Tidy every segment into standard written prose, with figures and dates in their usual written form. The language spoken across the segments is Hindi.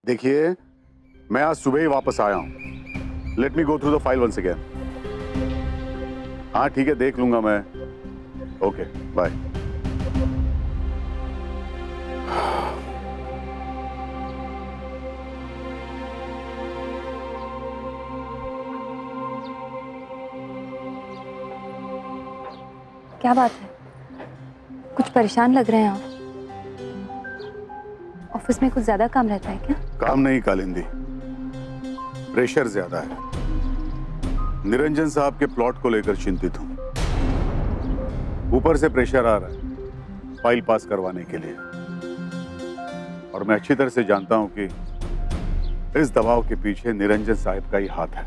देखिए, मैं आज सुबह ही वापस आया हूँ। Let me go through the file once again. हाँ ठीक है, देख लूंगा मैं। Okay bye. क्या बात है, कुछ परेशान लग रहे हैं आप? ऑफिस में कुछ ज्यादा काम रहता है क्या? काम नहीं कालिंदी, प्रेशर ज्यादा है। निरंजन साहब के प्लॉट को लेकर चिंतित हूँ। ऊपर से प्रेशर आ रहा है फाइल पास करवाने के लिए, और मैं अच्छी तरह से जानता हूँ कि इस दबाव के पीछे निरंजन साहब का ही हाथ है।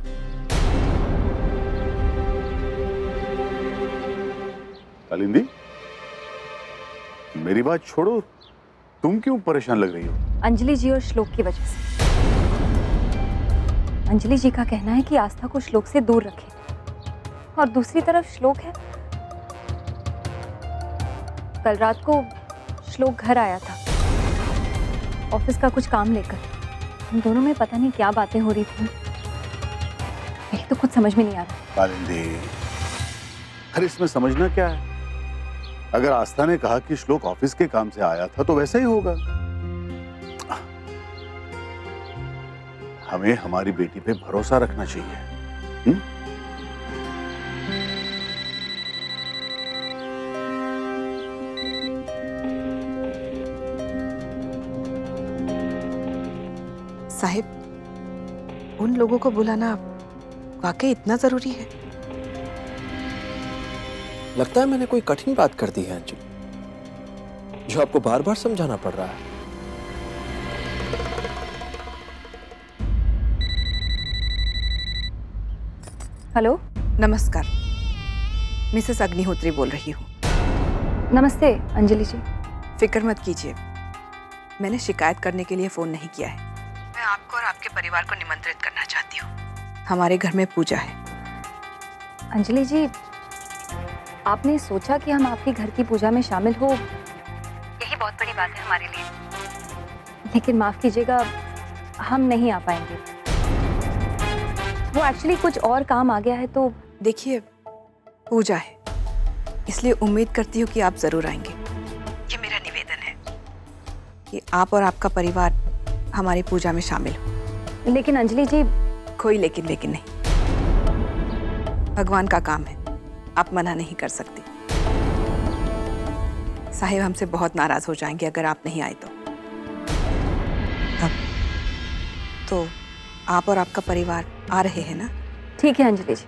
कालिंदी, मेरी बात छोड़ो, तुम क्यों परेशान लग रही हो? अंजलि जी और श्लोक की वजह से। अंजलि जी का कहना है कि आस्था को श्लोक से दूर रखें, और दूसरी तरफ श्लोक है। कल रात को श्लोक घर आया था ऑफिस का कुछ काम लेकर। हम दोनों में पता नहीं क्या बातें हो रही थी, मेरी तो कुछ समझ में नहीं आ रहा। कालिंदी, अरे इसमें समझना क्या है? अगर आस्था ने कहा कि श्लोक ऑफिस के काम से आया था तो वैसा ही होगा। हमें हमारी बेटी पे भरोसा रखना चाहिए। साहिब, उन लोगों को बुलाना वाकई इतना जरूरी है? लगता है मैंने कोई कठिन बात कर दी है अंजलि, जो आपको बार बार समझाना पड़ रहा है। हेलो, नमस्कार, मिसेस अग्निहोत्री बोल रही हूँ। नमस्ते अंजलि जी। फिक्र मत कीजिए, मैंने शिकायत करने के लिए फोन नहीं किया है। मैं आपको और आपके परिवार को निमंत्रित करना चाहती हूँ। हमारे घर में पूजा है। अंजलि जी, आपने सोचा कि हम आपके घर की पूजा में शामिल हो, यही बहुत बड़ी बात है हमारे लिए। लेकिन माफ कीजिएगा, हम नहीं आ पाएंगे। वो एक्चुअली कुछ और काम आ गया है। तो देखिए, पूजा है, इसलिए उम्मीद करती हूँ कि आप जरूर आएंगे। ये मेरा निवेदन है कि आप और आपका परिवार हमारी पूजा में शामिल हो। लेकिन अंजलि जी, कोई लेकिन नहीं, भगवान का काम है, आप मना नहीं कर सकती। साहिब हमसे बहुत नाराज हो जाएंगे अगर आप नहीं आए तो। तो आप और आपका परिवार आ रहे हैं ना? ठीक है अंजलि जी,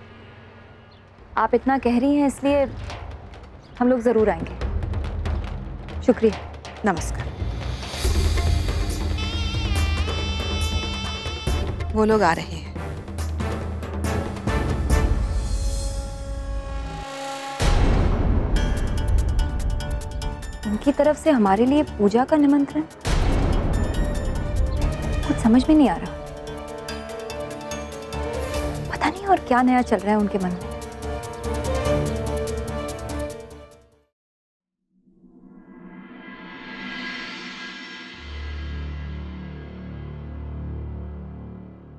आप इतना कह रही हैं इसलिए हम लोग जरूर आएंगे। शुक्रिया। नमस्कार। वो लोग आ रहे हैं। उनकी तरफ से हमारे लिए पूजा का निमंत्रण? कुछ समझ में नहीं आ रहा। पता नहीं और क्या नया चल रहा है उनके मन में।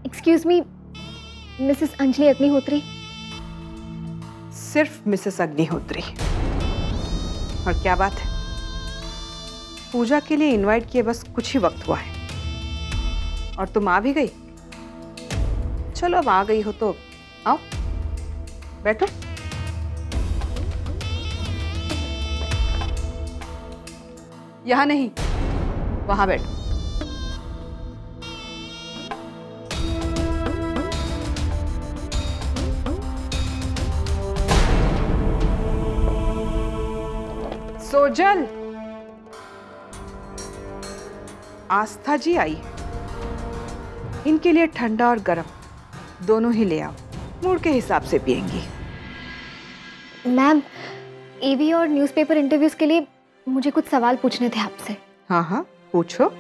Excuse me, Mrs Anjali Agnihotri. सिर्फ मिसेस अग्निहोत्री। और क्या बात है? पूजा के लिए इनवाइट किए बस कुछ ही वक्त हुआ है और तुम आ भी गई। चलो अब आ गई हो तो आओ, बैठो। यहां नहीं, वहां बैठो। सोजल, आस्था जी आई है, इनके लिए ठंडा और गर्म दोनों ही ले आओ, मूड के हिसाब से पिएंगी। मैम, ईवी और न्यूज़पेपर इंटरव्यूज के लिए मुझे कुछ सवाल पूछने थे आपसे। हाँ हाँ, पूछो।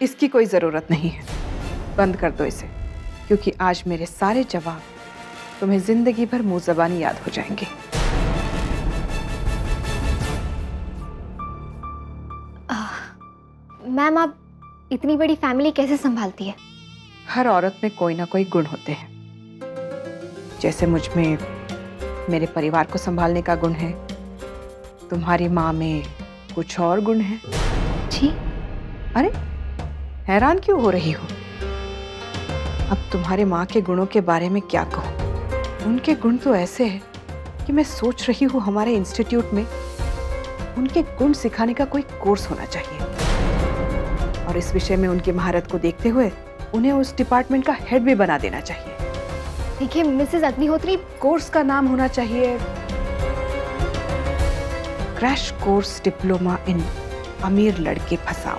इसकी कोई जरूरत नहीं है, बंद कर दो इसे, क्योंकि आज मेरे सारे जवाब तुम्हें जिंदगी भर मुंह ज़बानी याद हो जाएंगे। मैम आप इतनी बड़ी फैमिली कैसे संभालती है? हर औरत में कोई ना कोई गुण होते हैं। जैसे मुझ में मेरे परिवार को संभालने का गुण है, तुम्हारी माँ में कुछ और गुण है। जी? अरे हैरान क्यों हो रही हो? अब तुम्हारे माँ के गुणों के बारे में क्या कहूँ? उनके गुण तो ऐसे हैं कि मैं सोच रही हूँ हमारे इंस्टीट्यूट में उनके गुण सिखाने का कोई कोर्स होना चाहिए, और इस विषय में उनकी महारत को देखते हुए उन्हें उस डिपार्टमेंट का हेड भी बना देना चाहिए। देखिए मिसेस अग्निहोत्री, कोर्स का नाम होना चाहिए क्रैश कोर्स डिप्लोमा इन अमीर लड़के फसाओ।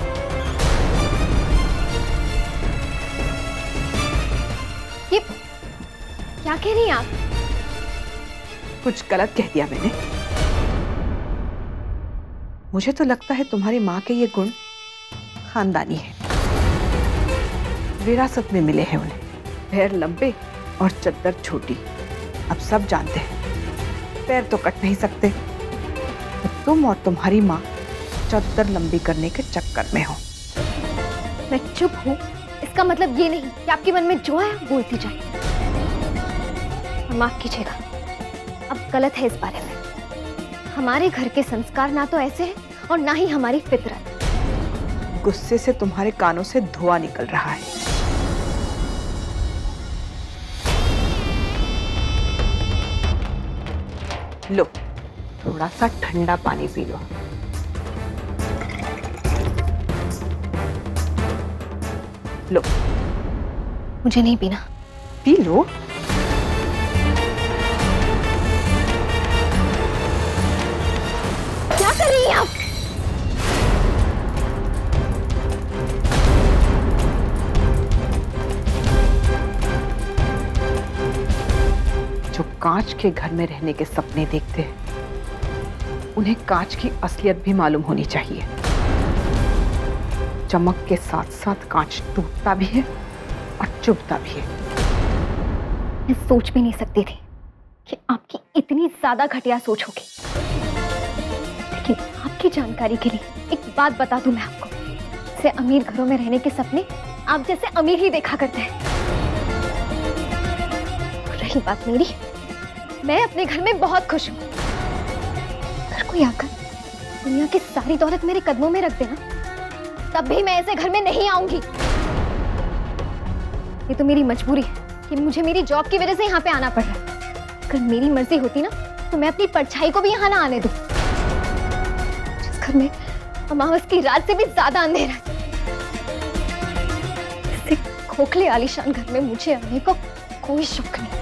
ये क्या कह रही हैं आप? कुछ गलत कह दिया मैंने? मुझे तो लगता है तुम्हारी माँ के ये गुण खानदानी है, विरासत में मिले हैं उन्हें। पैर लंबे और चद्दर छोटी, अब सब जानते हैं। पैर तो कट नहीं सकते, तो तुम और तुम्हारी माँ चद्दर लंबी करने के चक्कर में हो। मैं चुप हूँ इसका मतलब ये नहीं कि आपके मन में जो है बोलती जाए। और माफ कीजिएगा, अब गलत है इस बारे में। हमारे घर के संस्कार ना तो ऐसे हैं और ना ही हमारी फितरत। गुस्से से तुम्हारे कानों से धुआं निकल रहा है। लो थोड़ा सा ठंडा पानी पी लो। लो मुझे नहीं पीना। P low. क्या कर रही हैं आप? जो कांच के घर में रहने के सपने देखते हैं उन्हें कांच की असलियत भी मालूम होनी चाहिए। चमक के साथ साथ कांच टूटता भी है और चुभता भी है। मैं सोच भी नहीं सकती थी कि आपकी इतनी ज्यादा घटिया सोच होगी। लेकिन आपकी जानकारी के लिए एक बात बता दूं मैं आपको, जैसे अमीर घरों में रहने के सपने आप जैसे अमीर ही देखा करते हैं। रही बात मेरी, मैं अपने घर में बहुत खुश हूँ। अगर कोई आकर दुनिया की सारी दौलत मेरे कदमों में रख देना, तब भी मैं ऐसे घर में नहीं आऊंगी। ये तो मेरी मजबूरी है कि मुझे मेरी जॉब की वजह से यहाँ पे आना पड़ रहा है। अगर मेरी मर्जी होती ना तो मैं अपनी परछाई को भी यहाँ ना आने दूं। जिस घर में अमावस की रात से भी ज्यादा अंधेरा है, इससे खोखले आलीशान घर में मुझे आने को कोई शौक नहीं।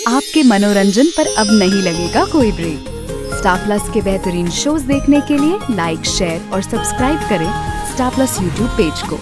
आपके मनोरंजन पर अब नहीं लगेगा कोई ब्रेक। स्टार प्लस के बेहतरीन शोज देखने के लिए लाइक, शेयर और सब्सक्राइब करें स्टार प्लस यूट्यूब पेज को।